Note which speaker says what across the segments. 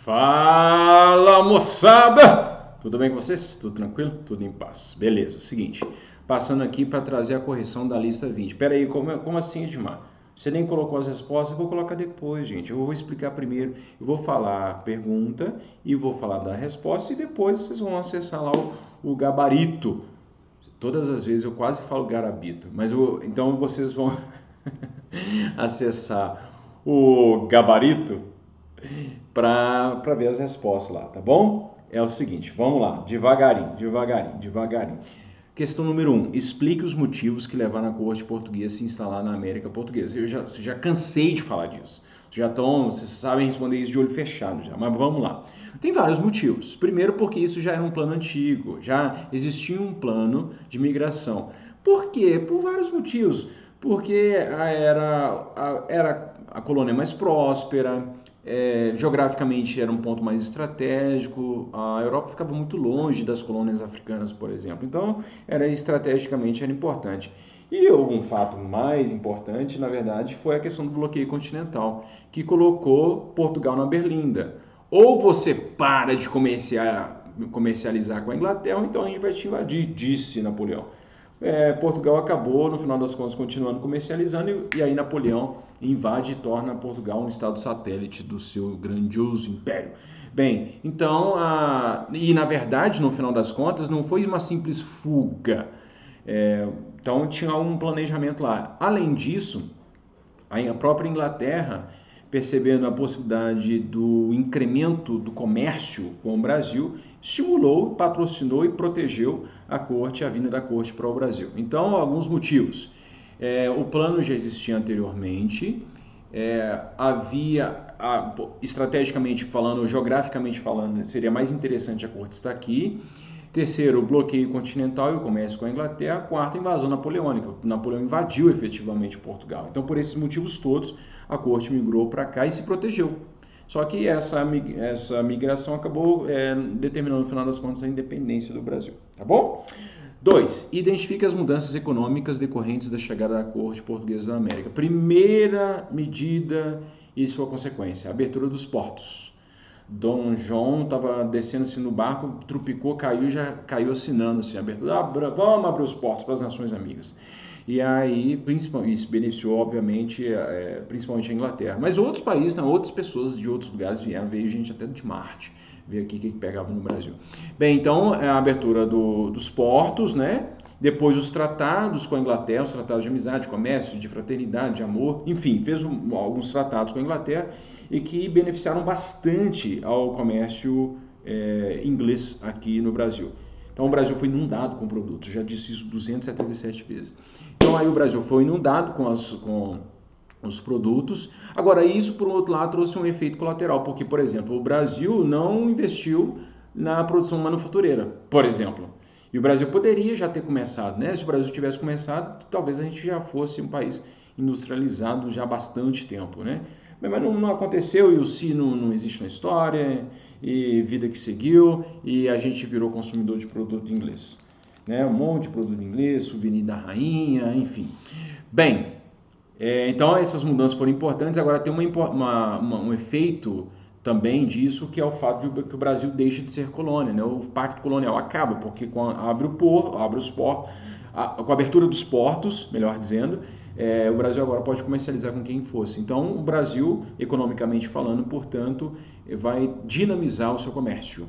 Speaker 1: Fala, moçada! Tudo bem com vocês? Tudo tranquilo? Tudo em paz. Beleza, seguinte, passando aqui para trazer a correção da lista 20. Pera aí, como assim, Edmar? Você nem colocou as respostas, eu vou colocar depois, gente. Eu vou explicar primeiro, eu vou falar a pergunta e vou falar da resposta e depois vocês vão acessar lá o gabarito. Todas as vezes eu quase falo garabito, mas então vocês vão acessar o gabarito para ver as respostas lá, tá bom? É o seguinte, vamos lá, devagarinho. Questão número 1. Explique os motivos que levaram a corte portuguesa a se instalar na América Portuguesa. Eu já cansei de falar disso. Vocês sabem responder isso de olho fechado já, mas vamos lá. Tem vários motivos. Primeiro, porque isso já era um plano antigo, já existia um plano de migração. Por quê? Por vários motivos. Porque era a colônia mais próspera, geograficamente era um ponto mais estratégico, a Europa ficava muito longe das colônias africanas, por exemplo, então estrategicamente era importante. E um fato mais importante, na verdade, foi a questão do bloqueio continental, que colocou Portugal na berlinda. Ou você para de comercializar com a Inglaterra, ou então a gente vai te invadir, disse Napoleão. Portugal acabou, no final das contas, continuando comercializando, e aí Napoleão invade e torna Portugal um estado satélite do seu grandioso império. Bem, então, e na verdade, no final das contas, não foi uma simples fuga. Então tinha um planejamento lá. Além disso, a própria Inglaterra, percebendo a possibilidade do incremento do comércio com o Brasil, estimulou, patrocinou e protegeu a vinda da corte para o Brasil. Então, alguns motivos. O plano já existia anteriormente, estrategicamente falando, geograficamente falando, seria mais interessante a corte estar aqui. Terceiro, o bloqueio continental e o comércio com a Inglaterra. Quarto, a invasão napoleônica. Napoleão invadiu efetivamente Portugal. Então, por esses motivos todos, a corte migrou para cá e se protegeu. Só que essa migração acabou determinando, no final das contas, a independência do Brasil. Tá bom? 2. Identifique as mudanças econômicas decorrentes da chegada da corte portuguesa da América. Primeira medida e sua consequência, a abertura dos portos. Dom João estava descendo assim no barco, trupicou, caiu, já caiu assinando assim, abertura. Vamos abrir os portos para as nações amigas. E aí, isso beneficiou, obviamente, principalmente a Inglaterra. Mas outros países, outras pessoas de outros lugares veio gente até de Marte, veio aqui que pegava no Brasil. Bem, então, a abertura dos portos, né? Depois os tratados com a Inglaterra, os tratados de amizade, de comércio, de fraternidade, de amor, enfim, fez alguns tratados com a Inglaterra e que beneficiaram bastante ao comércio inglês aqui no Brasil. Então o Brasil foi inundado com produtos, já disse isso 277 vezes. Então aí o Brasil foi inundado com os produtos. Agora isso, por outro lado, trouxe um efeito colateral, porque, por exemplo, o Brasil não investiu na produção manufatureira, por exemplo. E o Brasil poderia já ter começado, né? Se o Brasil tivesse começado, talvez a gente já fosse um país industrializado já há bastante tempo, né? Mas não aconteceu, e o si não existe na história, e vida que seguiu, e a gente virou consumidor de produto inglês. Né? Um monte de produto inglês, souvenir da rainha, enfim. Bem, então essas mudanças foram importantes. Agora tem um efeito também disso, que é o fato de que o Brasil deixa de ser colônia, né? O pacto colonial acaba, porque abre os portos, com a abertura dos portos, melhor dizendo, o Brasil agora pode comercializar com quem fosse. Então, o Brasil, economicamente falando, portanto, vai dinamizar o seu comércio.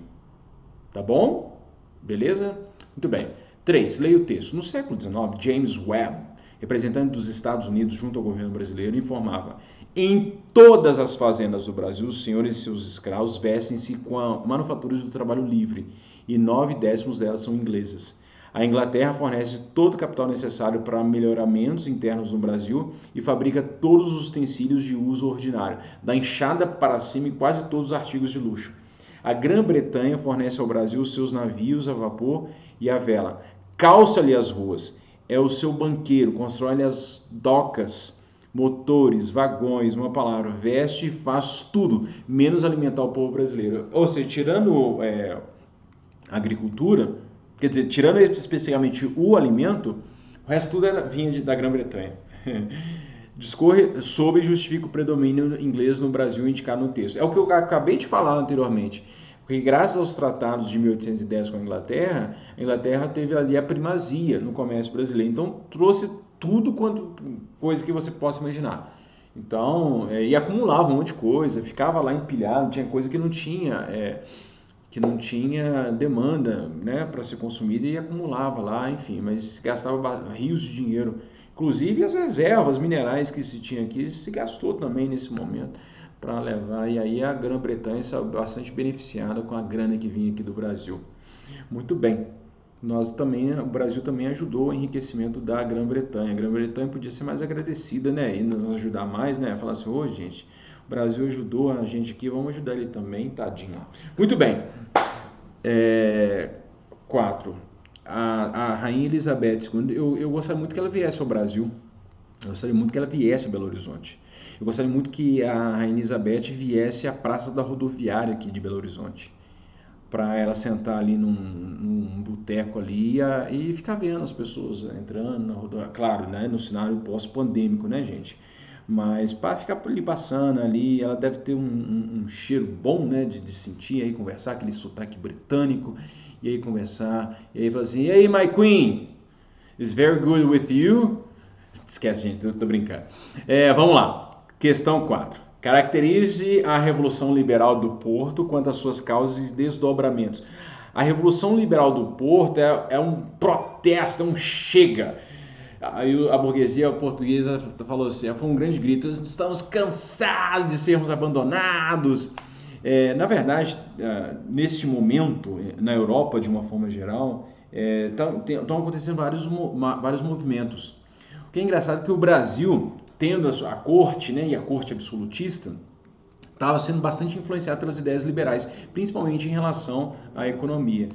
Speaker 1: Tá bom? Beleza? Muito bem. 3. Leia o texto. No século XIX, James Webb, representante dos Estados Unidos junto ao governo brasileiro, informava: em todas as fazendas do Brasil, os senhores e seus escravos vestem-se com manufaturas do trabalho livre, e 9/10 delas são inglesas. A Inglaterra fornece todo o capital necessário para melhoramentos internos no Brasil e fabrica todos os utensílios de uso ordinário, da enxada para cima e quase todos os artigos de luxo. A Grã-Bretanha fornece ao Brasil os seus navios a vapor e a vela. Calça-lhe as ruas. É o seu banqueiro, constrói-lhe as docas, motores, vagões, uma palavra, veste e faz tudo, menos alimentar o povo brasileiro. Ou seja, tirando a agricultura, quer dizer, tirando especificamente o alimento, o resto tudo vinha da Grã-Bretanha. discorre sobre e justifica o predomínio inglês no Brasil indicado no texto. É o que eu acabei de falar anteriormente. Porque graças aos tratados de 1810 com a Inglaterra teve ali a primazia no comércio brasileiro. Então trouxe tudo quanto coisa que você possa imaginar. Então, e acumulava um monte de coisa, ficava lá empilhado, tinha coisa que não tinha demanda, né, para ser consumida e acumulava lá, enfim, mas gastava rios de dinheiro. Inclusive as reservas minerais que se tinha aqui se gastou também nesse momento para levar, e aí a Grã-Bretanha saiu bastante beneficiada com a grana que vinha aqui do Brasil. Muito bem. O Brasil também ajudou o enriquecimento da Grã-Bretanha. A Grã-Bretanha podia ser mais agradecida, né, e nos ajudar mais, né, falar assim, ô gente, o Brasil ajudou a gente aqui, vamos ajudar ele também, tadinho. Muito bem. 4. A Rainha Elizabeth II, eu gostaria muito que ela viesse ao Brasil. Eu gostaria muito que ela viesse a Belo Horizonte. Eu gostaria muito que a Rainha Elizabeth viesse à Praça da Rodoviária aqui de Belo Horizonte, para ela sentar ali num boteco ali e ficar vendo as pessoas entrando na rodoviária. Claro, né, no cenário pós-pandêmico, né, gente? Mas para ficar ali passando ali, ela deve ter um cheiro bom, né, de sentir, aí conversar, aquele sotaque britânico, e aí conversar, e aí falar assim, e aí, my queen, is very good with you? Esquece, gente, eu tô brincando. Vamos lá, questão 4. Caracterize a Revolução Liberal do Porto quanto às suas causas e desdobramentos. A Revolução Liberal do Porto é um protesto, é um chega. Aí a burguesia portuguesa falou assim, foi um grande grito, estamos cansados de sermos abandonados. Na verdade, neste momento, na Europa, de uma forma geral, estão acontecendo vários movimentos. O que é engraçado é que o Brasil, tendo a corte, né, e a corte absolutista, estava sendo bastante influenciado pelas ideias liberais, principalmente em relação à economia.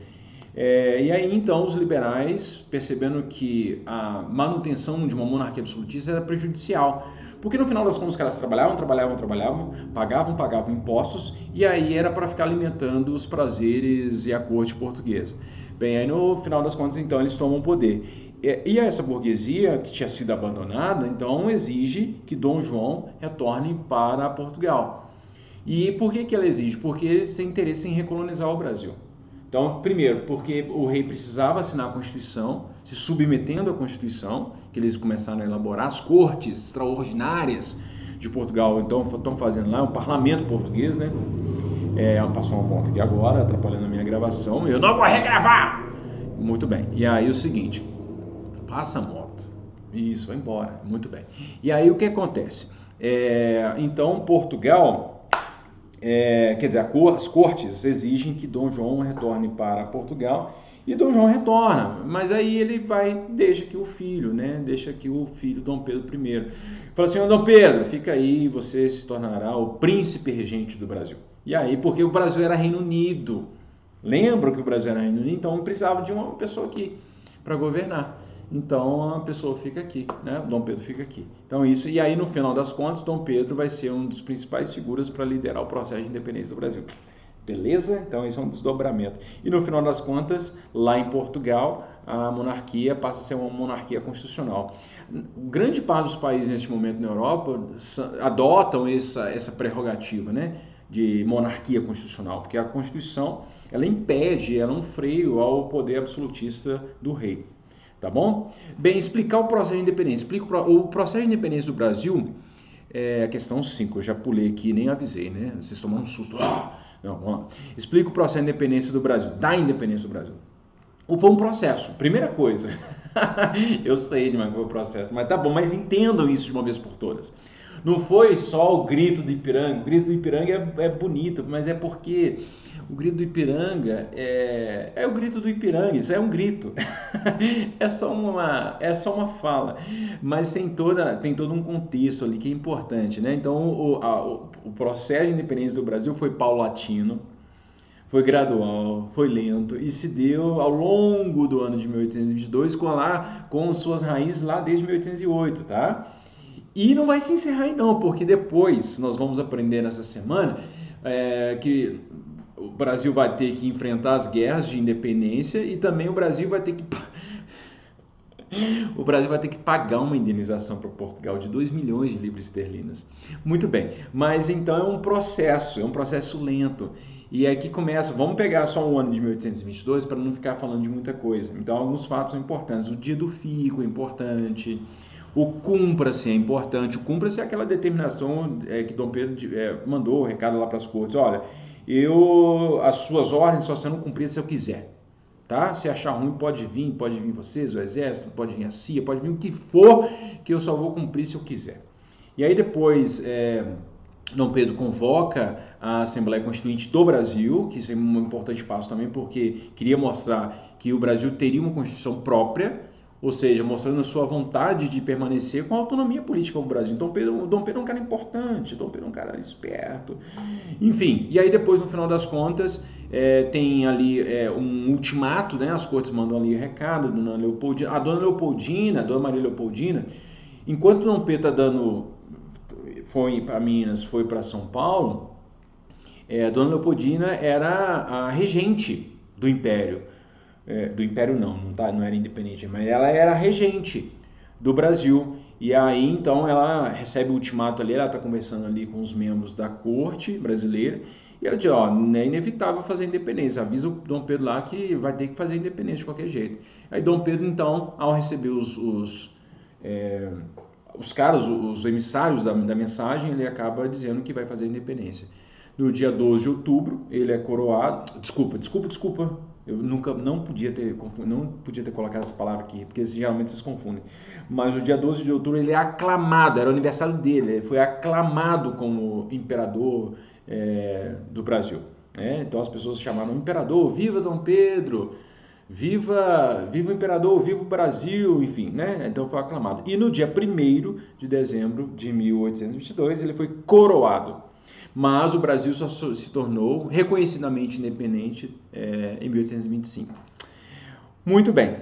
Speaker 1: E aí então os liberais, percebendo que a manutenção de uma monarquia absolutista era prejudicial, porque no final das contas os caras trabalhavam, pagavam impostos, e aí era para ficar alimentando os prazeres e a corte portuguesa. Bem, aí no final das contas então eles tomam o poder. E essa burguesia que tinha sido abandonada, então exige que Dom João retorne para Portugal. E por que ela exige? Porque eles têm interesse em recolonizar o Brasil. Então, primeiro, porque o rei precisava assinar a Constituição, se submetendo à Constituição, que eles começaram a elaborar, as cortes extraordinárias de Portugal, então estão fazendo lá, o parlamento português, né? Passou uma moto aqui agora, atrapalhando a minha gravação, eu não vou regravar! Muito bem, e aí o seguinte, passa a moto, isso, vai embora, muito bem. E aí o que acontece? Então, Portugal... quer dizer, as cortes exigem que Dom João retorne para Portugal e Dom João retorna, mas aí ele deixa aqui o filho, né? Deixa aqui o filho Dom Pedro I. Fala assim, Dom Pedro, fica aí, você se tornará o príncipe regente do Brasil. E aí, porque o Brasil era Reino Unido, lembram que o Brasil era Reino Unido, então precisava de uma pessoa aqui para governar. Então a pessoa fica aqui, né? Dom Pedro fica aqui. Então isso, e aí no final das contas, Dom Pedro vai ser um dos principais figuras para liderar o processo de independência do Brasil. Beleza? Então esse é um desdobramento. E no final das contas, lá em Portugal, a monarquia passa a ser uma monarquia constitucional. Grande parte dos países neste momento na Europa adotam essa prerrogativa, né, de monarquia constitucional, porque a Constituição ela impede, ela é um freio ao poder absolutista do rei. Tá bom? Bem, explicar o processo de independência. O processo de independência do Brasil, a questão 5, eu já pulei aqui, nem avisei, né? Vocês tomaram um susto. Não, vamos lá. Explica o processo de independência do Brasil, da independência do Brasil. Foi um processo, primeira coisa. Eu sei de foi um processo, mas tá bom, mas entendam isso de uma vez por todas. Não foi só o grito do Ipiranga. O grito do Ipiranga é bonito, mas é porque o grito do Ipiranga é o grito do Ipiranga. Isso é um grito. É só uma fala. Mas tem todo um contexto ali que é importante, né? Então, o processo de independência do Brasil foi paulatino, foi gradual, foi lento e se deu ao longo do ano de 1822 com suas raízes lá desde 1808, tá? E não vai se encerrar aí não, porque depois nós vamos aprender nessa semana que o Brasil vai ter que enfrentar as guerras de independência e também o Brasil vai ter que... O Brasil vai ter que pagar uma indenização para Portugal de 2 milhões de libras esterlinas. Muito bem, mas então é um processo lento. E aqui começa, vamos pegar só o ano de 1822 para não ficar falando de muita coisa. Então alguns fatos são importantes. O dia do fico é importante, o cumpra-se é importante. O cumpra-se é aquela determinação que Dom Pedro mandou o recado lá para as cortes. Olha, as suas ordens só serão cumpridas se eu quiser. Tá? Se achar ruim, pode vir vocês, o exército, pode vir a CIA, pode vir o que for, que eu só vou cumprir se eu quiser. E aí depois, Dom Pedro convoca a Assembleia Constituinte do Brasil, que isso é um importante passo também, porque queria mostrar que o Brasil teria uma Constituição própria, ou seja, mostrando a sua vontade de permanecer com a autonomia política do Brasil. Então, Dom Pedro é um cara importante, Dom Pedro é um cara esperto. Enfim, e aí depois, no final das contas, tem ali um ultimato, né? As cortes mandam ali recado, a Dona Maria Leopoldina, enquanto Dom Pedro foi para Minas, foi para São Paulo, a Dona Leopoldina era a regente do Império. Do Império não era independente, mas ela era a regente do Brasil. E aí, então, ela recebe o ultimato ali, ela está conversando ali com os membros da corte brasileira, e ela diz, ó, é inevitável fazer independência, avisa o Dom Pedro lá que vai ter que fazer independência de qualquer jeito. Aí Dom Pedro, então, ao receber os emissários da mensagem, ele acaba dizendo que vai fazer independência. No dia 12 de outubro, ele é coroado, desculpa, eu não podia ter colocado essa palavra aqui, porque geralmente vocês confundem. Mas no dia 12 de outubro ele é aclamado, era o aniversário dele, ele foi aclamado como imperador do Brasil. Então as pessoas chamaram imperador, viva Dom Pedro, viva o imperador, viva o Brasil, enfim, né? Então foi aclamado. E no dia 1º de dezembro de 1822 ele foi coroado. Mas o Brasil só se tornou reconhecidamente independente em 1825. Muito bem.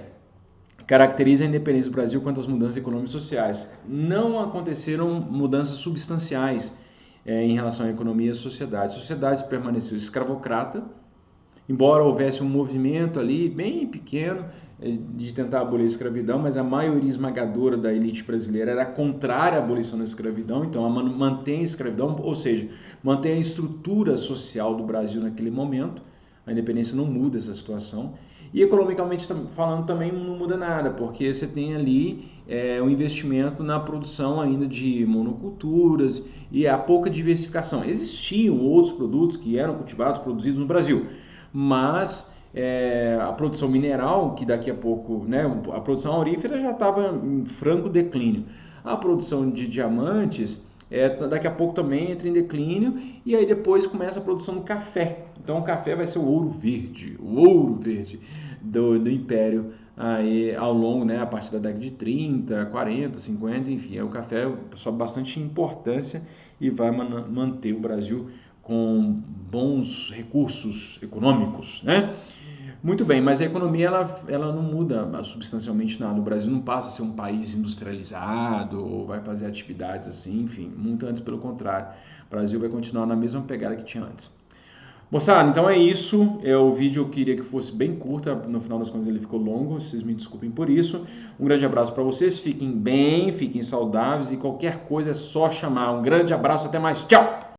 Speaker 1: Caracteriza a independência do Brasil quanto às mudanças econômicas e sociais. Não aconteceram mudanças substanciais em relação à economia e à sociedade. A sociedade permaneceu escravocrata, embora houvesse um movimento ali bem pequeno de tentar abolir a escravidão, mas a maioria esmagadora da elite brasileira era contrária à abolição da escravidão, então mantém a escravidão, ou seja, mantém a estrutura social do Brasil naquele momento. A independência não muda essa situação. E economicamente falando também não muda nada, porque você tem ali um investimento na produção ainda de monoculturas e a pouca diversificação. Existiam outros produtos que eram cultivados, produzidos no Brasil, mas a produção mineral, que daqui a pouco, né, a produção aurífera já estava em franco declínio. A produção de diamantes daqui a pouco também entra em declínio, e aí depois começa a produção do café. Então o café vai ser o ouro verde do Império aí, ao longo, né, a partir da década de 30, 40, 50, enfim, o café sobe bastante importância e vai manter o Brasil com bons recursos econômicos, né? Muito bem, mas a economia ela não muda substancialmente nada. O Brasil não passa a ser um país industrializado ou vai fazer atividades assim, enfim, muito antes pelo contrário. O Brasil vai continuar na mesma pegada que tinha antes. Moçada, então é isso. O vídeo eu queria que fosse bem curto, no final das contas ele ficou longo, vocês me desculpem por isso. Um grande abraço para vocês, fiquem bem, fiquem saudáveis e qualquer coisa é só chamar. Um grande abraço, até mais, tchau!